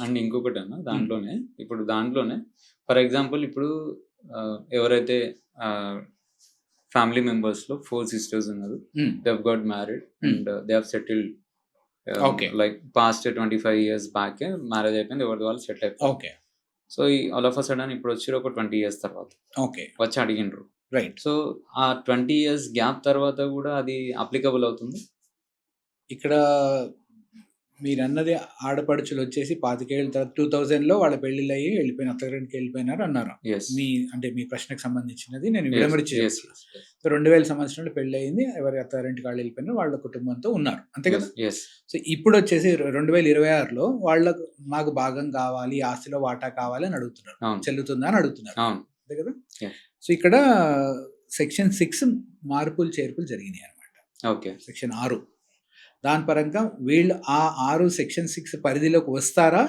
And ఇంకొకటి అన్న దాంట్లోనే ఇప్పుడు దాంట్లోనే ఫర్ ఎగ్జాంపుల్ ఇప్పుడు ఎవరైతే ఫ్యామిలీ మెంబర్స్ లో 4 సిస్టర్స్ ఉన్నారు, they have got married and they have settled like past 25 years back marriage అయిపోయింది, ఎవరి వాళ్ళు సెట్ అయిపోయింది. సో ఈ ఆల్ ఆఫ్ అ సడన్ ఇప్పుడు వచ్చి ఒక 20 years తర్వాత వచ్చి అడిగిండ్రు, రైట్. సో ఆ 20 years గ్యాప్ తర్వాత కూడా అది అప్లికబుల్ అవుతుంది. ఇక్కడ మీరు అన్నది ఆడపడుచులు వచ్చేసి 25 ఏళ్ళ తర్వాత 2000లో వాళ్ళ పెళ్లిళ్ళు అయ్యి వెళ్ళిపోయిన అత్తగారింటికి వెళ్ళిపోయినారు అన్నారు. మీ ప్రశ్నకు సంబంధించినది నేను విడమరి చేసి 2000 సంవత్సరంలో పెళ్లి అయింది, ఎవరి అత్తగారింటికి వాళ్ళు వెళ్ళిపోయినారు, వాళ్ళ కుటుంబంతో ఉన్నారు, అంతే కదా. సో ఇప్పుడు వచ్చేసి 2026లో వాళ్ళకు మాకు భాగం కావాలి, ఆస్తిలో వాటా కావాలి అని అడుగుతున్నారు, చెల్లుతుందా అని అడుగుతున్నారు, అంతే కదా. సో ఇక్కడ సెక్షన్ 6 మార్పులు చేర్పులు జరిగినాయి అనమాట. సెక్షన్ 6 దాని పరంగా వీళ్ళు ఆ 6 సెక్షన్ 6 పరిధిలోకి వస్తారా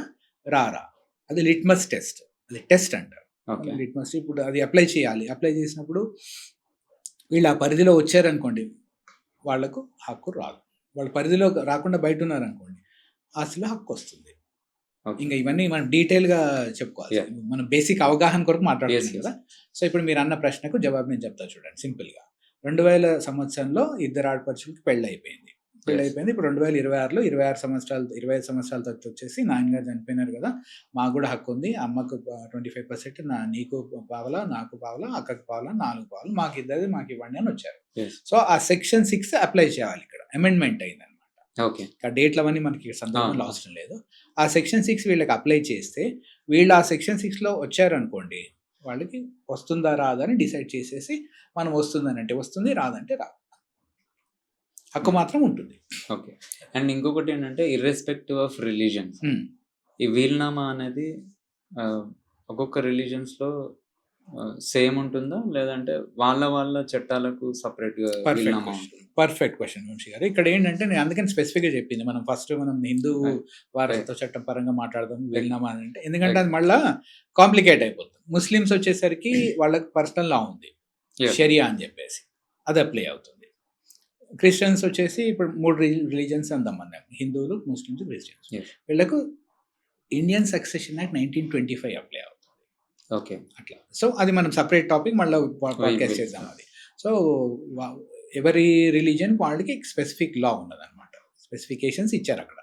రారా, అది లిట్మస్ టెస్ట్, అది టెస్ట్ అంటారు. లిట్మస్ ఇప్పుడు అది అప్లై చేయాలి, అప్లై చేసినప్పుడు వీళ్ళు ఆ పరిధిలో వచ్చారనుకోండి వాళ్లకు హక్కు రాదు, వాళ్ళ పరిధిలో రాకుండా బయట ఉన్నారనుకోండి ఆస్తిలో హక్కు వస్తుంది. ఇంకా ఇవన్నీ మనం డీటెయిల్గా చెప్పుకోవాలి, మనం బేసిక్ అవగాహన కొరకు మాట్లాడుతున్నాం కదా. సో ఇప్పుడు మీరు అన్న ప్రశ్నకు జవాబు నేను చెప్తా చూడండి సింపుల్గా. 2000 సంవత్సరంలో ఇద్దరు ఆడపడుచులకి పెళ్ళి అయిపోయింది. ఇప్పుడు 2026లో 25 సంవత్సరాల తర్వాత వచ్చేసి నాయనగారు చనిపోయినారు కదా, మాకు కూడా హక్కు ఉంది, అమ్మకు 25%, నీకు పావలా, నాకు పావలా, అక్కకు పావలా, 4 పావలా, మాకు ఇవ్వండి అని వచ్చారు. సో ఆ సెక్షన్ 6 అప్లై చేయాలి, ఇక్కడ అమెండ్మెంట్ అయింది అనమాట. డేట్లు అవన్నీ మనకి సందర్భంలో అవసరం లేదు. ఆ సెక్షన్ 6 వీళ్ళకి అప్లై చేస్తే వీళ్ళు ఆ సెక్షన్ 6లో వచ్చారనుకోండి వాళ్ళకి వస్తుందా రాదా అని డిసైడ్ చేసేసి మనం వస్తుందని అంటే వస్తుంది, రాదంటే రాదు, హక్కు మాత్రం ఉంటుంది. ఓకే. అండ్ ఇంకొకటి ఏంటంటే ఇర్రెస్పెక్టివ్ ఆఫ్ రిలీజన్స్, ఈ వీల్నామా అనేది ఒక్కొక్క రిలీజన్స్లో సేమ్ ఉంటుందా లేదంటే వాళ్ళ చట్టాలకు సపరేట్గా వీల్నామా ఉంటుంది? పర్ఫెక్ట్ క్వశ్చన్ వంశీ గారు. ఇక్కడ ఏంటంటే నేను అందుకని స్పెసిఫిక్గా చెప్పింది, మనం హిందూ వారసత్వ చట్టం పరంగా మాట్లాడదాం వీల్నామా అని అంటే, ఎందుకంటే అది మళ్ళీ కాంప్లికేట్ అయిపోతుంది. ముస్లిమ్స్ వచ్చేసరికి వాళ్ళకి పర్సనల్ లా ఉంది, షరియా అని చెప్పేసి, అది అప్లై అవుతుంది. క్రిస్టియన్స్ వచ్చేసి ఇప్పుడు 3 రిలీజన్స్ అందాం మనం, హిందువులు, ముస్లిమ్స్, క్రిస్టియన్స్. వీళ్ళకు ఇండియన్ సక్సెషన్ యాక్ట్ 1925 అప్లై అవుతుంది. అట్లా. సో అది మనం సపరేట్ టాపిక్ మళ్ళీ పాడ్కాస్ట్ చేద్దాం అది. సో ఎవరి రిలీజన్ వాళ్ళకి స్పెసిఫిక్ లా ఉన్నదన్నమాట, స్పెసిఫికేషన్స్ ఇచ్చారు అక్కడ.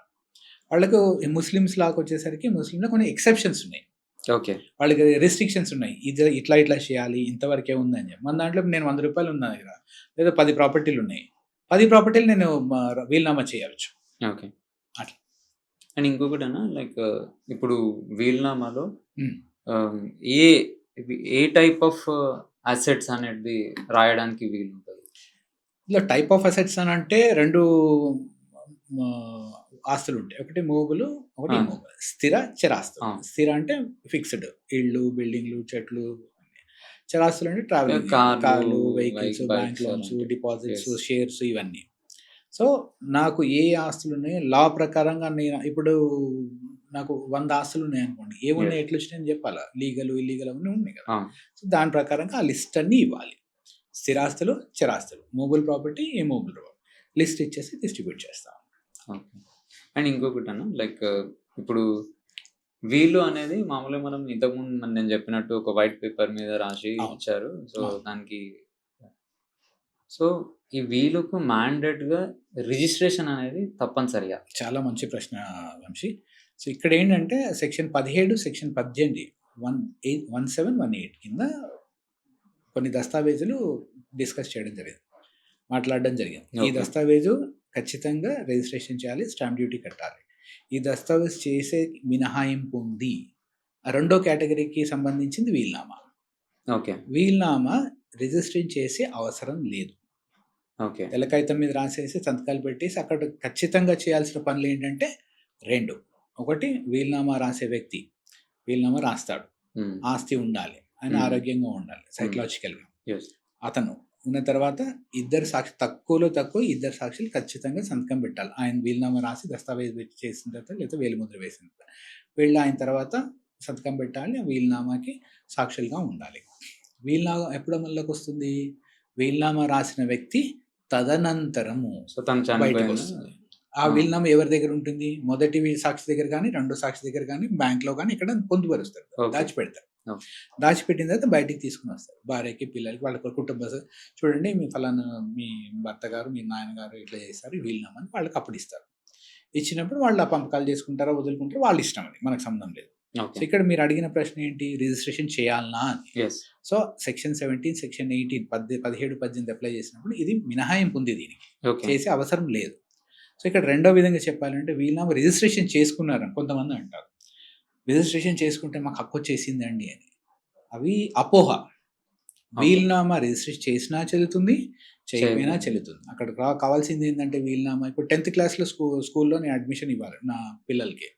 వాళ్ళకు ముస్లిమ్స్ లాకి వచ్చేసరికి ముస్లింలో కొన్ని ఎక్సెప్షన్స్ ఉన్నాయి, వాళ్ళకి రెస్ట్రిక్షన్స్ ఉన్నాయి, ఇట్లా చేయాలి, ఇంతవరకే ఉందని చెప్పి. మన దాంట్లో నేను 100 రూపాయలు ఉన్న దగ్గర లేదా 10 ప్రాపర్టీలు ఉన్నాయి, 10 ప్రాపర్టీలు నేను వీల్నామా చేయవచ్చు. అట్లా. అండ్ ఇంకొకటి అన్న లైక్ ఇప్పుడు వీల్నామాలో ఏ టైప్ ఆఫ్ అసెట్స్ అనేది రాయడానికి వీలు ఉంటుంది? ఇలా టైప్ ఆఫ్ అసెట్స్ అని అంటే 2 ఆస్తులు ఉంటాయి, ఒకటి మూవబుల్, ఒకటి ఇమ్మూవబుల్. స్థిర, చరాస్తులు. స్థిర అంటే ఫిక్స్డ్, ఇళ్ళు, బిల్డింగ్లు, చెట్లు. చరాస్తులు అంటే ట్రావెలింగ్, కార్లు, vehicles, bank loans, deposits, shares, ఇవన్నీ. సో నాకు ఏ ఆస్తులు ఉన్నాయో లా ప్రకారంగా నేను ఇప్పుడు నాకు 100 ఆస్తులు ఉన్నాయి అనుకోండి, ఏమున్నాయి ఎట్లా వచ్చినాయని చెప్పాలా, లీగల్, ఇల్లీగల్ అవన్నీ ఉన్నాయి కదా. సో దాని ప్రకారంగా ఆ లిస్ట్ అన్ని ఇవ్వాలి, స్థిరాస్తులు, చరాస్తులు, movable property, immovable property list ఇచ్చేసి డిస్ట్రిబ్యూట్ చేస్తాం. అండ్ ఇంకొకటి అన్న లైక్ ఇప్పుడు వీలు అనేది మామూలుగా మనం ఇంతకుముందు నేను చెప్పినట్టు ఒక వైట్ పేపర్ మీద రాసి ఇచ్చారు. సో దానికి ఈ వీలుకు మ్యాండేట్గా రిజిస్ట్రేషన్ అనేది తప్పనిసరిగా? చాలా మంచి ప్రశ్న వంశీ. సో ఇక్కడ ఏంటంటే సెక్షన్ 17, సెక్షన్ 18, 1718 కింద కొన్ని దస్తావేజులు డిస్కస్ చేయడం జరిగింది, మాట్లాడడం జరిగింది. ఈ దస్తావేజు ఖచ్చితంగా రిజిస్ట్రేషన్ చేయాలి, స్టాంప్ డ్యూటీ కట్టాలి. ఈ దస్తావేజ్ చేసే మినహాయింపు ఉంది. రెండో కేటగిరీకి సంబంధించింది వీల్నామా. వీల్నామా రిజిస్ట్రేషన్ చేసే అవసరం లేదు. తెల్లకాగితం మీద రాసేసి సంతకాలు పెట్టేసి అక్కడ ఖచ్చితంగా చేయాల్సిన పనులు ఏంటంటే 2. ఒకటి, వీల్నామా రాసే వ్యక్తి వీల్నామా రాస్తాడు, ఆస్తి ఉండాలి, ఆయన ఆరోగ్యంగా ఉండాలి సైకలాజికల్గా. అతను ఉన్న తర్వాత తక్కువలో తక్కువ 2 సాక్షులు ఖచ్చితంగా సంతకం పెట్టాలి. ఆయన వీల్నామా రాసి దస్తావేజ్ చేసిన తర్వాత లేదా వేలిముద్ర వేసిన తర్వాత వీళ్ళు ఆయన తర్వాత సంతకం పెట్టాలి, ఆ వీల్నామాకి సాక్షులుగా ఉండాలి. వీల్నామా ఎప్పుడు అమల్లోకి వస్తుంది? వీల్నామా రాసిన వ్యక్తి తదనంతరము బయటకు వస్తుంది. ఆ వీలునామా ఎవరి దగ్గర ఉంటుంది? మొదటి సాక్షి దగ్గర కానీ, రెండో సాక్షి దగ్గర కానీ, బ్యాంక్‌లో కానీ ఇక్కడ పొందుపరుస్తారు. దాచిపెడతారు. దాచిపెట్టిన తర్వాత బయటికి తీసుకొని వస్తారు. భార్యకి, పిల్లలకి, వాళ్ళ కుటుంబ చూడండి మీ ఫలానా మీ భర్త గారు, మీ నాన్నగారు ఇట్లా చేస్తారు, ఈ వీలునామా అని వాళ్ళకి అప్పుడు ఇస్తారు. ఇచ్చినప్పుడు వాళ్ళు ఆ పంపకాలు చేసుకుంటారా, వదులుకుంటారా వాళ్ళ ఇష్టం, అది మనకు సంబంధం లేదు. సో ఇక్కడ మీరు అడిగిన ప్రశ్న ఏంటి? రిజిస్ట్రేషన్ చేయాలనా అని. సో సెక్షన్ 17, సెక్షన్ 18 17, 18 అప్లై చేసినప్పుడు ఇది మినహాయింపు ఉంది, దీనికి చేసే అవసరం లేదు. సో ఇక్కడ రెండో విధంగా చెప్పాలంటే వీలునామా రిజిస్ట్రేషన్ చేసుకున్నారని కొంతమంది అంటారు. రిజిస్ట్రేషన్ చేసుకుంటే మాకు హక్కు వచ్చేసిందండి అని. అవి అపోహ. వీలునామా రిజిస్ట్రేషన్ చేసినా చెల్లుతుంది, చేయకపోయినా చెల్లుతుంది. అక్కడ కావాల్సింది ఏంటంటే వీలునామా ఇప్పుడు 10th క్లాస్లో స్కూల్లో నేను అడ్మిషన్ ఇవ్వాలి నా పిల్లలకి.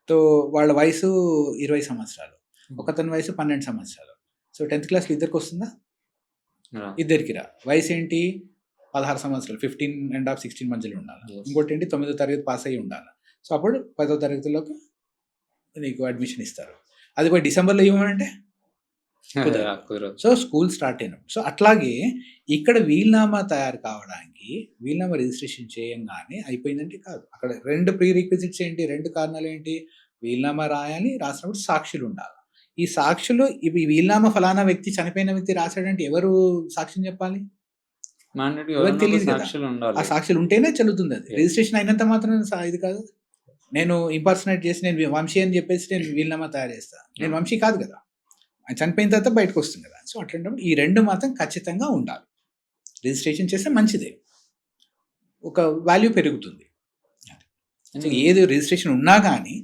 సో వాళ్ళ వయసు 20 సంవత్సరాలు, ఒకతని వయసు 12 సంవత్సరాలు. సో 10th క్లాస్లో ఇద్దరికి వస్తుందా? ఇద్దరికి రా. వయసు ఏంటి? 16 సంవత్సరాలు, 15.5, 16 మధ్యలో ఉండాలి. ఇంకోటి ఏంటి 9వ తరగతి పాస్ అయ్యి ఉండాలి. సో అప్పుడు 10వ తరగతిలోకి నీకు అడ్మిషన్ ఇస్తారు. అది పోయి డిసెంబర్లో ఇవ్వమంటే సో స్కూల్ స్టార్ట్ అయినప్పుడు. సో అట్లాగే ఇక్కడ వీలునామా తయారు కావడానికి వీలునామా రిజిస్ట్రేషన్ చేయంగానే అయిపోయిందంటే కాదు. అక్కడ 2 ప్రీ రిక్విజిట్స్ ఏంటి, 2 కారణాలు ఏంటి? వీలునామా రాయాలి, రాసినప్పుడు సాక్షులు ఉండాలి. ఈ సాక్షులు ఇవి వీలునామా ఫలానా వ్యక్తి చనిపోయిన వ్యక్తి రాశాడంటే ఎవరు సాక్ష్యం చెప్పాలి? తెలియదు కదా. ఆ సాక్షులు ఉంటేనే చెల్లుతుంది. అది రిజిస్ట్రేషన్ అయినంత మాత్రం ఇది కాదు. నేను ఇంపర్సనేట్ చేసి నేను వంశీ అని చెప్పేసి నేను వీలునామా తయారు చేస్తాను, నేను వంశీ కాదు కదా, చనిపోయిన తర్వాత బయటకు వస్తుంది కదా. సో అట్లాంటప్పుడు ఈ 2 మాత్రం ఖచ్చితంగా ఉండాలి. రిజిస్ట్రేషన్ చేస్తే మంచిదే, ఒక వాల్యూ పెరుగుతుంది. ఏది రిజిస్ట్రేషన్ ఉన్నా కానీ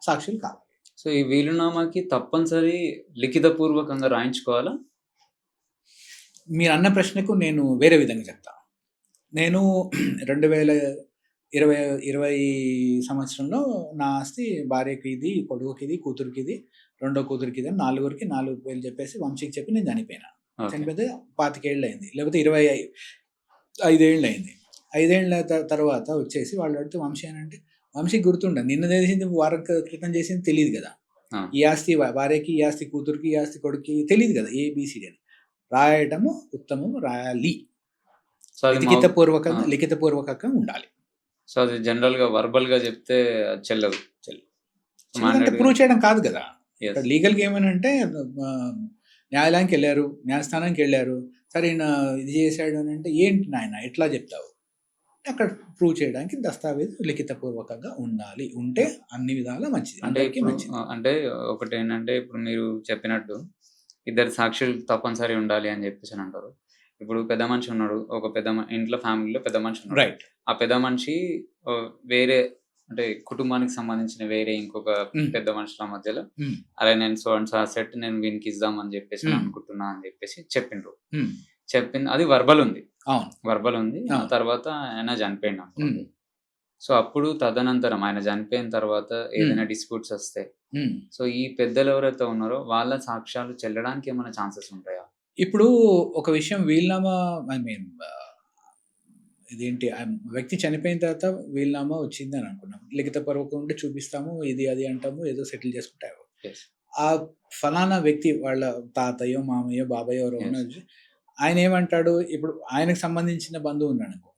సాక్షులు కావాలి. సో ఈ వీలునామాకి తప్పనిసరి లిఖితపూర్వకంగా రాయించుకోవాలా? మీరు అన్న ప్రశ్నకు నేను వేరే విధంగా చెప్తాను. నేను 2020 సంవత్సరంలో నా ఆస్తి భార్యకి ఇది, కొడుకుకి ఇది, కూతురికి ఇది, రెండో కూతురికి ఇది, 4 4,000 చెప్పేసి వంశీకి చెప్పి నేను చనిపోయినా. చనిపోతే 25 ఏళ్ళు అయింది, లేకపోతే 25 ఏళ్ళు అయింది. 5 ఏళ్ళ తర్వాత వచ్చేసి వాళ్ళు అడిగితే వంశీ అని అంటే వంశీకి గుర్తుండ, నిన్న చేసింది వారం క్రితం చేసింది తెలియదు కదా. ఈ ఆస్తి భార్యకి, ఈ ఆస్తి కూతురికి, ఈ ఆస్తి కొడుకు తెలియదు కదా, ఏబిసిడి అని. రాయటము ఉత్తమం, రాయాలి, లిఖితపూర్వకంగా ఉండాలి. సో అది జనరల్ గా వర్బల్ గా చెప్తే చెల్లదు. ప్రూవ్ చేయడం కాదు కదా. లీగల్ గా ఏమనంటే న్యాయాలయానికి వెళ్ళారు, న్యాయస్థానానికి వెళ్ళారు, సరే ఇది చేశాడు అని అంటే ఏంటి నాయన ఎట్లా చెప్తావు? అక్కడ ప్రూవ్ చేయడానికి దస్తావేజ్ లిఖితపూర్వకంగా ఉండాలి. ఉంటే అన్ని విధాలా మంచిది. అంటే ఒకటి ఏంటంటే ఇప్పుడు మీరు చెప్పినట్టు 2 సాక్షులు తప్పనిసరి ఉండాలి అని చెప్పేసి అంటారు. ఇప్పుడు పెద్ద మనిషి ఉన్నాడు, ఒక ఇంట్లో ఫ్యామిలీలో పెద్ద మనిషి ఉన్నాడు. రైట్. ఆ పెద్ద మనిషి వేరే అంటే కుటుంబానికి సంబంధించిన వేరే ఇంకొక పెద్ద మనుషుల మధ్యలో అరే నేను సో అండ్ సో అసెట్ నేను వీనికి ఇద్దాం అని చెప్పేసి అనుకుంటున్నా అని చెప్పేసి చెప్పిండ్రు. చెప్పింది అది వర్బల్ ఉంది. ఆ తర్వాత ఆయన చనిపోయింది అనుకోండి. సో అప్పుడు తదనంతరం ఆయన చనిపోయిన తర్వాత ఏదైనా డిస్ప్యూట్స్ వస్తాయి. సో ఈ పెద్దలు ఎవరైతే ఉన్నారో వాళ్ళ సాక్ష్యాలు చెల్లడానికి ఏమైనా ఛాన్సెస్ ఉంటాయా? ఇప్పుడు ఒక విషయం వీలునామా ఇదేంటి వ్యక్తి చనిపోయిన తర్వాత వీలునామా వచ్చింది అని అనుకున్నాం, లిఖితపూర్వకం ఉంటే చూపిస్తాము, ఇది అది అంటాము, ఏదో సెటిల్ చేసుకుంటాము. ఆ ఫలానా వ్యక్తి వాళ్ళ తాతయ్యో మామయ్యో బాబాయో ఎవరో ఆయన ఏమంటాడు? ఇప్పుడు ఆయనకు సంబంధించిన బంధువు ఉన్నాడు అనుకో,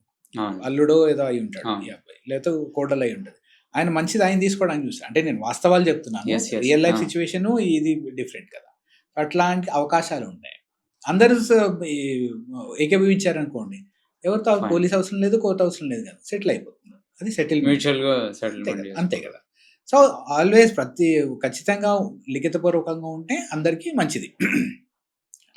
అల్లుడో ఏదో అయి ఉంటాడు ఈ అబ్బాయి, లేకపోతే కోడలు అయి ఉంటుంది. ఆయన మంచిది ఆయన తీసుకోవడానికి చూస్తాడు. అంటే నేను వాస్తవాలు చెప్తున్నాను, రియల్ లైఫ్ సిచ్యువేషన్ ఇది డిఫరెంట్ కదా. అట్లాంటి అవకాశాలు ఉంటాయి. అందరూ ఏకీభవించారనుకోండి, ఎవరితో పోలీస్ అవసరం లేదు, కోర్టు అవసరం లేదు కదా, సెటిల్ అయిపోతుంది. అది సెటిల్మెంట్, అంతే కదా. సో ఆల్వేస్ ఖచ్చితంగా లిఖితపూర్వకంగా ఉంటే అందరికీ మంచిది.